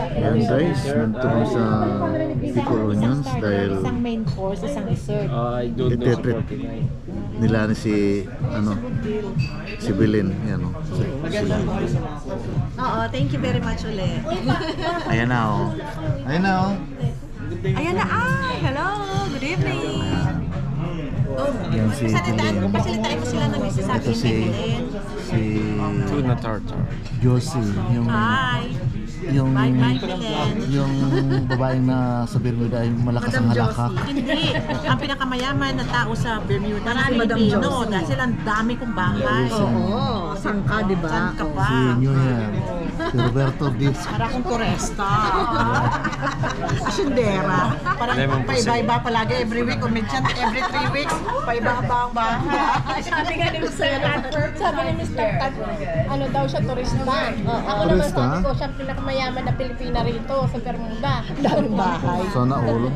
Ayan guys, nandito kami sa Bicol Onions dahil isang main course, isang dessert. I don't know itetreat 49. nila ni si si Belen. Ayan o. Oo, thank you very much ulit. Ayan na o. Ayan na o. Ayan na, hello, good evening. Yan si Belen. Pasalitain mo sila ng Mississippi Ito si Tuna tartar. Josie, yung Hi. yung Bye, bye, Belen. yung babaeng na sa Bermuda ay malakas ang halakak. Hindi. Ang pinakamayaman na tao sa Bermuda na Madam Pilipino. Josie. Dahil sila ang dami kong bahay. Oo, saan ka, di ba? Saan ka ba? Si New Year, si Roberto Diaz. Para akong turista. Asyendera. Parang Lemon paiba-iba palagi every week. O minsan every 3 weeks, paiba-iba ang bahay. Sabi nga ni Mr. Sabi ni Mr. Tad, ano daw siya, turista. Ako naman Turista? sabi ko, siya ang pinakamayaman na Pilipina rito sa Bermuda. Daming bahay. Sana all.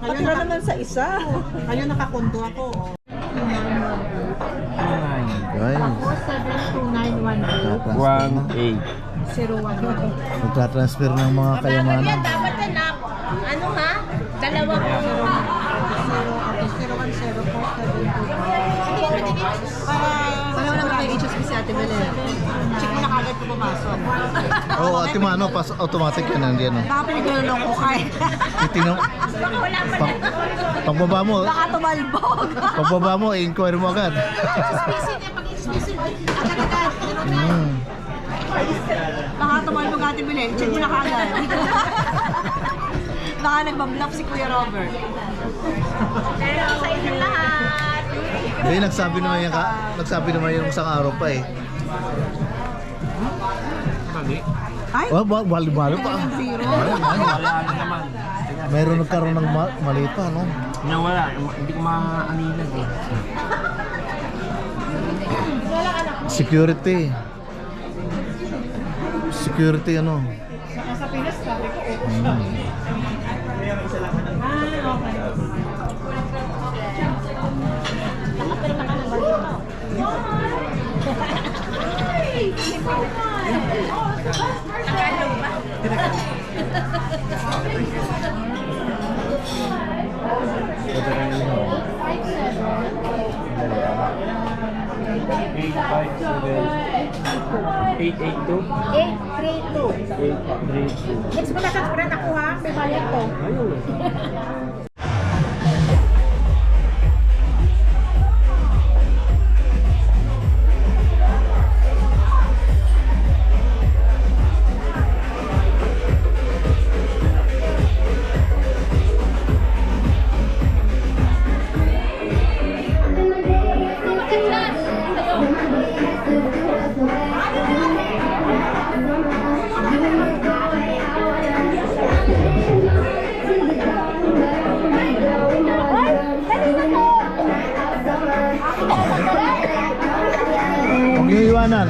Patira naman sa isa. Kayo nakakondo ako. Guys, 72918. 1-8. nagtatransfer ng mga kayamanan. Dapat na, ano ha? Dalawa ko. 0104725. Pareho naman kayo HSP si Ate Belen. Check mo na kagad ko pumasok. Oo, Ate Mano, automatic yan nandiyan. No? Baka pinaglulong ko kayo. Titingnan, pagbaba mo, Baka tumalbog. pagbaba mo, i-inquire mo agad. Baka tumalbog Ate Belen. Check mo na kagad. Baka nagbabluff si Kuya Robert. Pero sa inyo lahat. Eh, nagsabi naman yung isang araw pa eh. Ay? Bali-bali pa. Wala na naman. Mayroon nagkaroon ng mali pa, no? Nawala. Hindi ko maanilag eh. Security. Security ano? Sa Pinas, sabi ko, Eight, 882. 832. Next mo na sa friend ako ha, may bayad to. Huwag niyo iwanan.